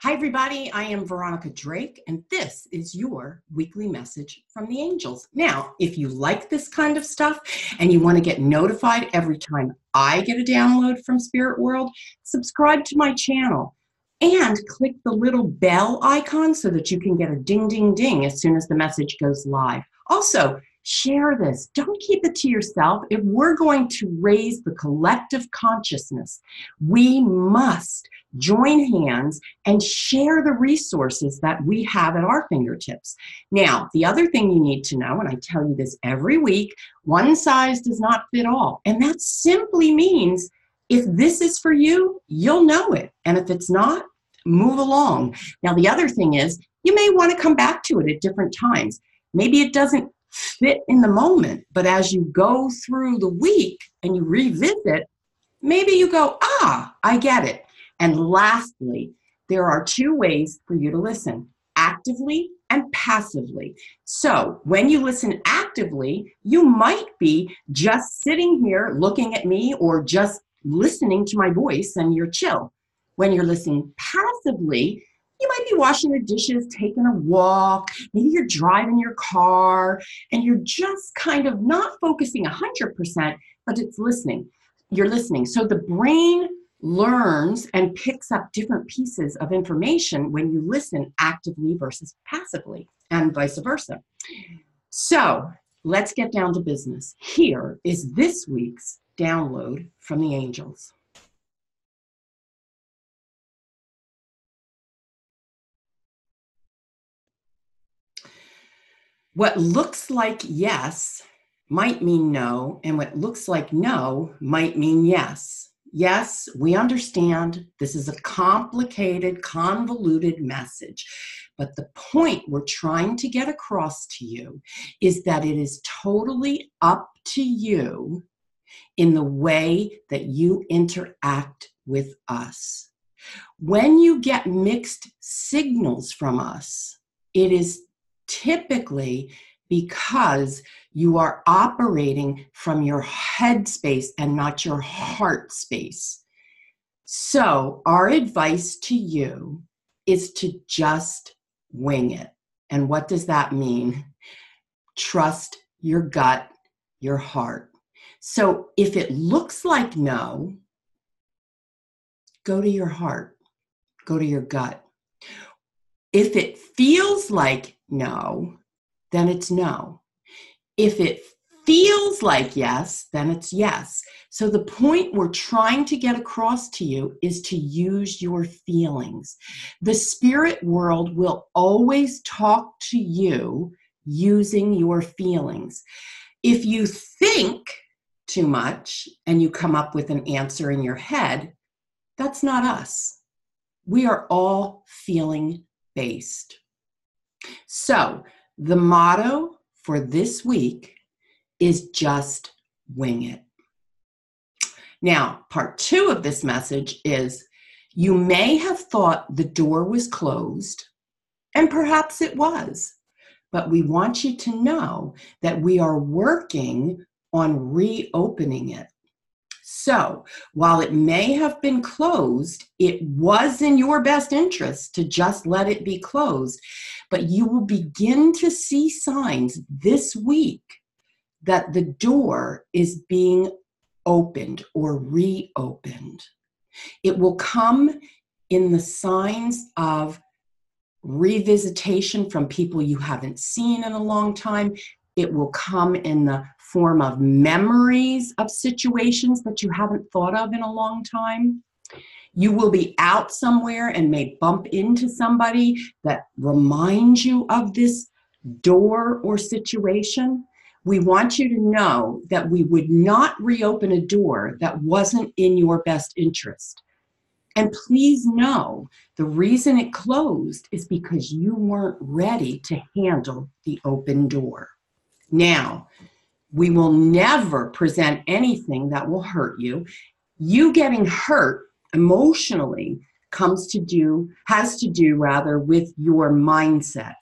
Hi, everybody. I am Veronica Drake, and this is your weekly message from the angels. Now, if you like this kind of stuff and you want to get notified every time I get a download from Spirit World, subscribe to my channel and click the little bell icon so that you can get a ding, ding, ding as soon as the message goes live. Also, share this. Don't keep it to yourself. If we're going to raise the collective consciousness, we must join hands and share the resources that we have at our fingertips. Now, the other thing you need to know, and I tell you this every week, one size does not fit all. And that simply means if this is for you, you'll know it. And if it's not, move along. Now, the other thing is you may want to come back to it at different times. Maybe it doesn't fit in the moment, but as you go through the week and you revisit, maybe you go, I get it. And lastly, there are two ways for you to listen, actively and passively. So when you listen actively, you might be just sitting here looking at me or just listening to my voice and you're chill. When you're listening passively, you might be washing the dishes, taking a walk, maybe you're driving your car, and you're just kind of not focusing 100%, but it's listening. You're listening. So the brain learns and picks up different pieces of information when you listen actively versus passively, and vice versa. So let's get down to business. Here is this week's download from the angels. What looks like yes might mean no, and what looks like no might mean yes. Yes, we understand this is a complicated, convoluted message, but the point we're trying to get across to you is that it is totally up to you in the way that you interact with us. When you get mixed signals from us, it is typically because you are operating from your head space and not your heart space. So our advice to you is to just wing it. And what does that mean? Trust your gut, your heart. So if it looks like no, go to your heart, go to your gut. If it feels like no, then it's no. If it feels like yes, then it's yes. So the point we're trying to get across to you is to use your feelings. The spirit world will always talk to you using your feelings. If you think too much and you come up with an answer in your head, that's not us. We are all feeling based. So the motto for this week is just wing it. Now, part 2 of this message is you may have thought the door was closed, and perhaps it was, but we want you to know that we are working on reopening it. So while it may have been closed, it was in your best interest to just let it be closed. But you will begin to see signs this week that the door is being opened or reopened. It will come in the signs of revisitation from people you haven't seen in a long time. It will come in the form of memories of situations that you haven't thought of in a long time. You will be out somewhere and may bump into somebody that reminds you of this door or situation. We want you to know that we would not reopen a door that wasn't in your best interest. And please know the reason it closed is because you weren't ready to handle the open door. Now, we will never present anything that will hurt you. You getting hurt emotionally has to do with your mindset.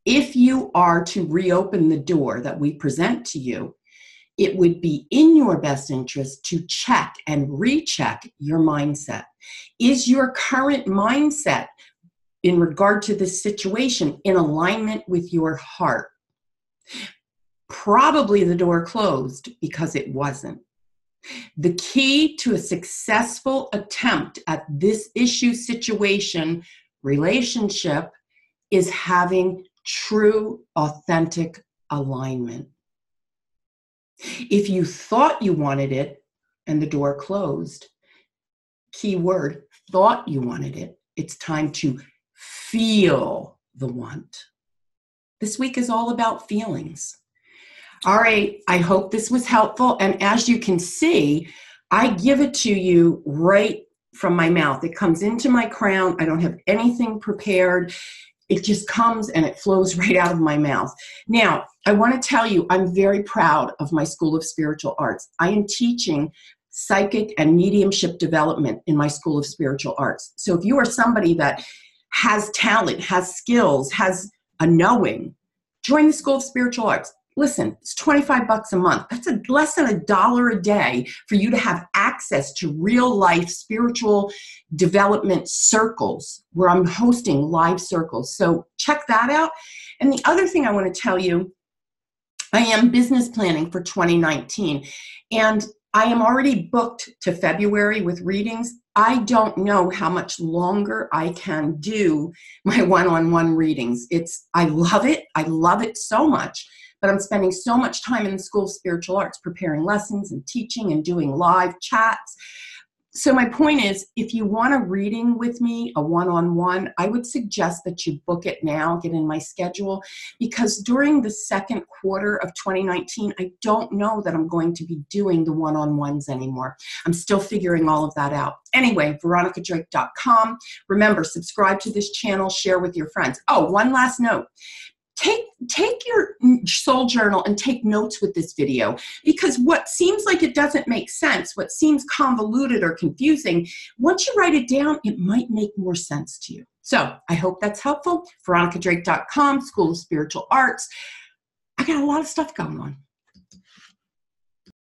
If you are to reopen the door that we present to you, it would be in your best interest to check and recheck your mindset. Is your current mindset in regard to this situation in alignment with your heart? Probably the door closed because it wasn't. The key to a successful attempt at this issue, situation, relationship is having true, authentic alignment. If you thought you wanted it and the door closed, key word, thought you wanted it, it's time to feel the want. This week is all about feelings. All right, I hope this was helpful. And as you can see, I give it to you right from my mouth. It comes into my crown. I don't have anything prepared. It just comes and it flows right out of my mouth. Now, I want to tell you, I'm very proud of my School of Spiritual Arts. I am teaching psychic and mediumship development in my School of Spiritual Arts. So if you are somebody that has talent, has skills, has a knowing, join the School of Spiritual Arts. Listen, it's $25 a month. That's less than $1 a day for you to have access to real life spiritual development circles where I'm hosting live circles. So check that out. And the other thing I want to tell you, I am business planning for 2019, and I am already booked to February with readings. I don't know how much longer I can do my one-on-one readings. I love it. I love it so much. But I'm spending so much time in the School of Spiritual Arts preparing lessons and teaching and doing live chats. So my point is, if you want a reading with me, a one-on-one, I would suggest that you book it now, get in my schedule, because during the second quarter of 2019, I don't know that I'm going to be doing the one-on-ones anymore. I'm still figuring all of that out. Anyway, veronicadrake.com. Remember, subscribe to this channel, share with your friends. Oh, one last note. Take your soul journal and take notes with this video, because what seems like it doesn't make sense, what seems convoluted or confusing, once you write it down, it might make more sense to you. So I hope that's helpful. veronicadrake.com, School of Spiritual Arts. I got a lot of stuff going on.